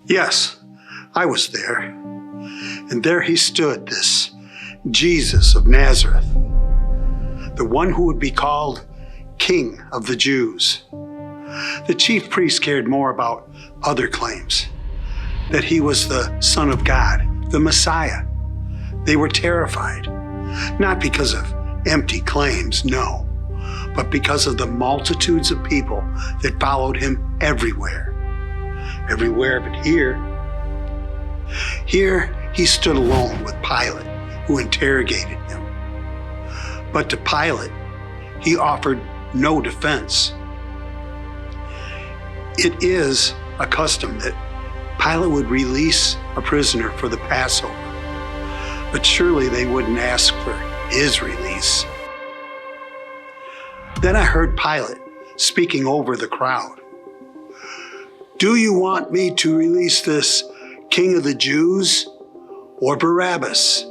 Yes, I was there. And there he stood, this Jesus of Nazareth, the one who would be called King of the Jews. The chief priests cared more about other claims, that he was the Son of God, the Messiah. They were terrified, not because of empty claims, no, but because of the multitudes of people that followed him everywhere. Everywhere but here. Here he stood alone with Pilate, who interrogated him. But to Pilate, he offered no defense. It is a custom that Pilate would release a prisoner for the Passover, but surely they wouldn't ask for his release. Then I heard Pilate speaking over the crowd. "Do you want me to release this King of the Jews or Barabbas?"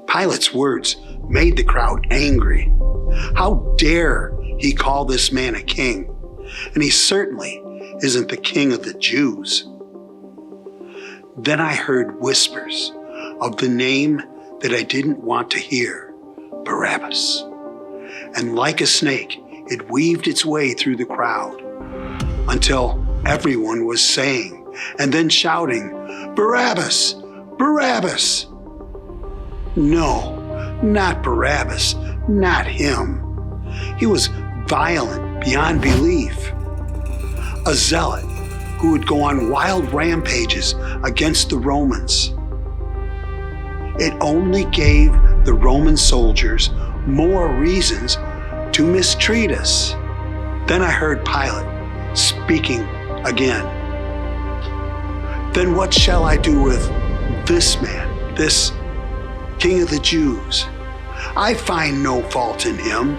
Pilate's words made the crowd angry. How dare he call this man a king? And he certainly isn't the King of the Jews. Then I heard whispers of the name that I didn't want to hear, Barabbas. And like a snake, it weaved its way through the crowd until everyone was saying and then shouting, "Barabbas! Barabbas!" No, not Barabbas, not him. He was violent beyond belief. A zealot who would go on wild rampages against the Romans. It only gave the Roman soldiers more reasons to mistreat us. Then I heard Pilate speaking again. "Then what shall I do with this man, this King of the Jews? I find no fault in him."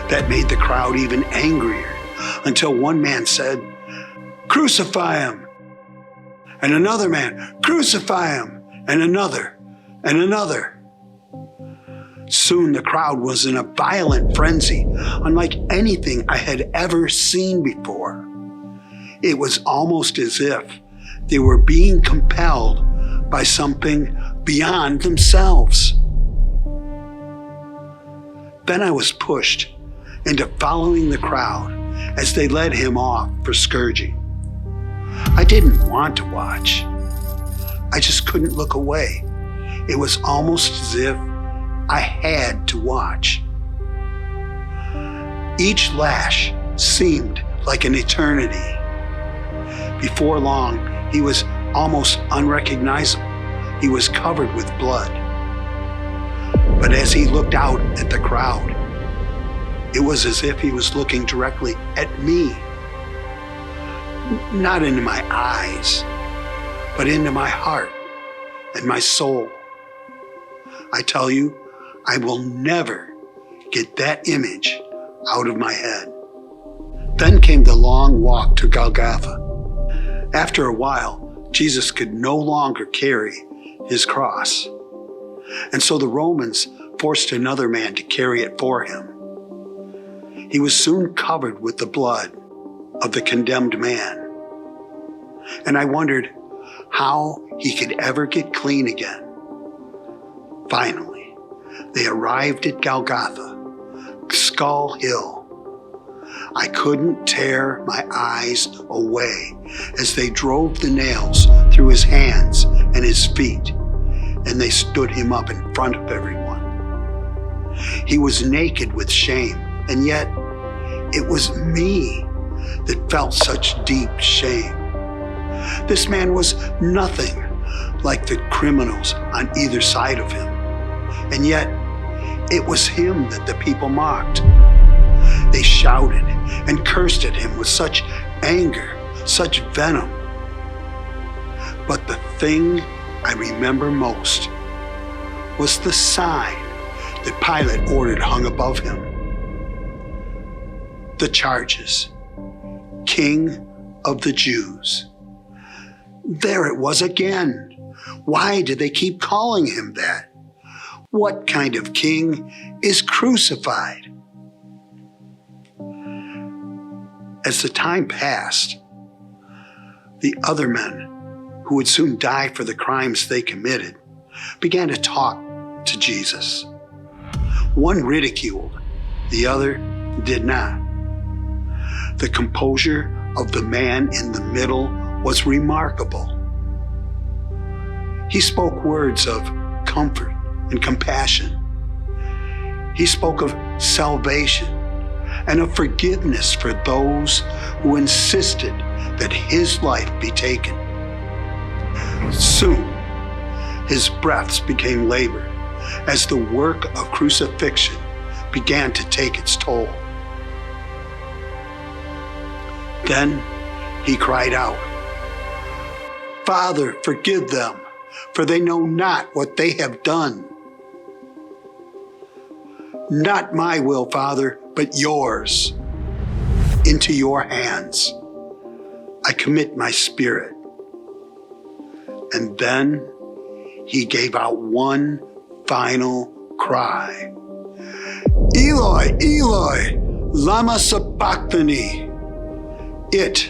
That made the crowd even angrier until one man said, "Crucify him!" And another man, "Crucify him!" And another, and another. Soon the crowd was in a violent frenzy, unlike anything I had ever seen before. It was almost as if they were being compelled by something beyond themselves. Then I was pushed into following the crowd as they led him off for scourging. I didn't want to watch. I just couldn't look away. It was almost as if I had to watch. Each lash seemed like an eternity. Before long, he was almost unrecognizable. He was covered with blood. But as he looked out at the crowd, it was as if he was looking directly at me. Not into my eyes, but into my heart and my soul. I tell you, I will never get that image out of my head. Then came the long walk to Golgotha. After a while, Jesus could no longer carry his cross. And so the Romans forced another man to carry it for him. He was soon covered with the blood of the condemned man. And I wondered how he could ever get clean again. Finally, they arrived at Golgotha, Skull Hill. I couldn't tear my eyes away as they drove the nails through his hands and his feet, and they stood him up in front of everyone. He was naked with shame, and yet it was me that felt such deep shame. This man was nothing like the criminals on either side of him, and yet it was him that the people mocked. They shouted and cursed at him with such anger, such venom. But the thing I remember most was the sign that Pilate ordered hung above him. The charges, King of the Jews. There it was again. Why did they keep calling him that? What kind of king is crucified? As the time passed, The other men, who would soon die for the crimes they committed, began to talk to Jesus. One ridiculed, the other did not. The composure of the man in the middle was remarkable. He spoke words of comfort and compassion. He spoke of salvation and of forgiveness for those who insisted that his life be taken. Soon, his breaths became labored as the work of crucifixion began to take its toll. Then he cried out, "Father, forgive them, for they know not what they have done." "Not my will, Father, but yours. Into your hands I commit my spirit." And then he gave out one final cry. "Eloi, Eloi, lama sabachthani." It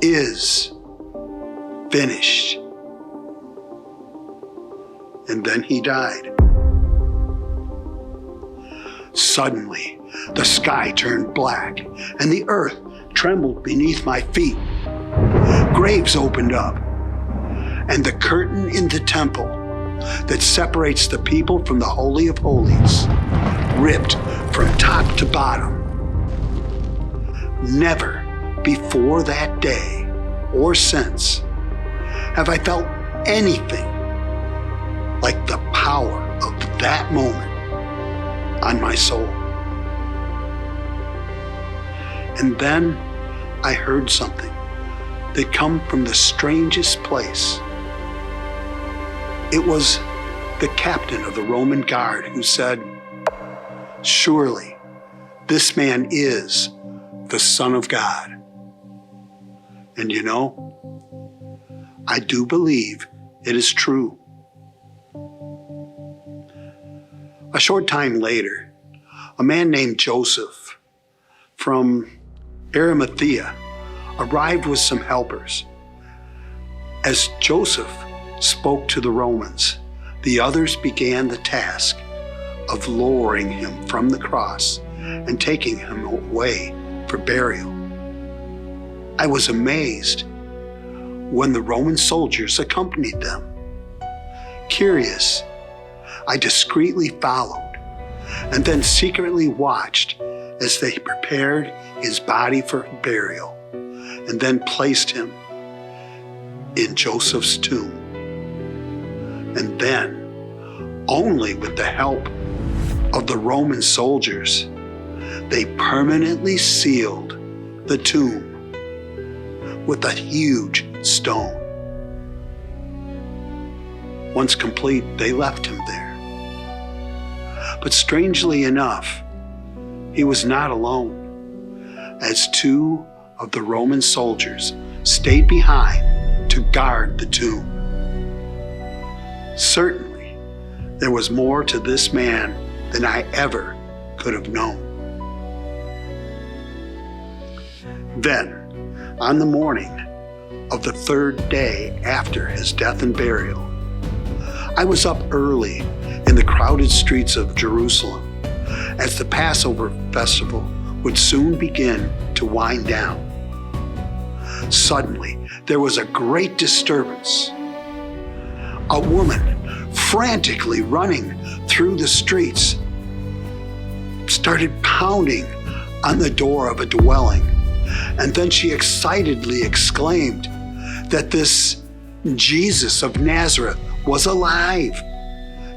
is finished. And then he died. Suddenly, the sky turned black and the earth trembled beneath my feet. Graves opened up, and the curtain in the temple that separates the people from the Holy of Holies ripped from top to bottom. Never before that day or since have I felt anything like the power of that moment on my soul. And then I heard something that come from the strangest place. It was the captain of the Roman guard who said, "Surely this man is the Son of God." And you know, I do believe it is true. A short time later, a man named Joseph from Arimathea arrived with some helpers. As Joseph spoke to the Romans, the others began the task of lowering him from the cross and taking him away for burial. I was amazed when the Roman soldiers accompanied them. Curious, I discreetly followed and then secretly watched as they prepared his body for burial and then placed him in Joseph's tomb. And then, only with the help of the Roman soldiers, they permanently sealed the tomb with a huge stone. Once complete, they left him there. But strangely enough, he was not alone, as two of the Roman soldiers stayed behind to guard the tomb. Certainly, there was more to this man than I ever could have known. Then, on the morning of the third day after his death and burial, I was up early in the crowded streets of Jerusalem as the Passover festival would soon begin to wind down. Suddenly, there was a great disturbance. A woman, frantically running through the streets, started pounding on the door of a dwelling, and then she excitedly exclaimed that this Jesus of Nazareth was alive,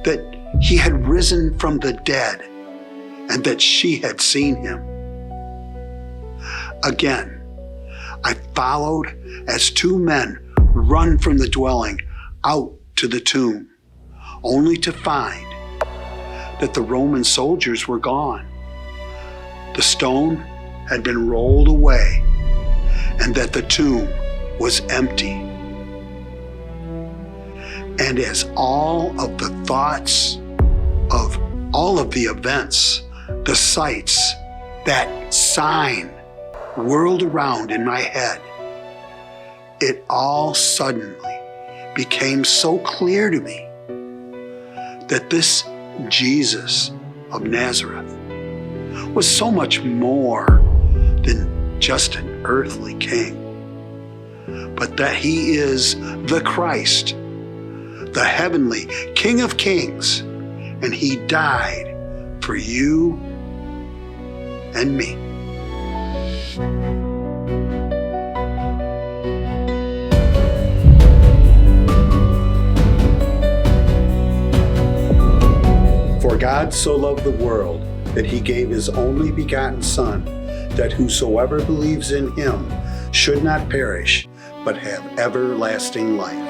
that he had risen from the dead, and that she had seen him. Again, I followed as two men run from the dwelling out to the tomb, only to find that the Roman soldiers were gone. The stone had been rolled away, and that the tomb was empty. And as all of the thoughts of all of the events, the sights, that sign whirled around in my head, it all suddenly became so clear to me that this Jesus of Nazareth was so much more than just an earthly king, but that he is the Christ, the heavenly King of Kings, and he died for you and me. For God so loved the world that he gave his only begotten Son, that whosoever believes in him should not perish, but have everlasting life.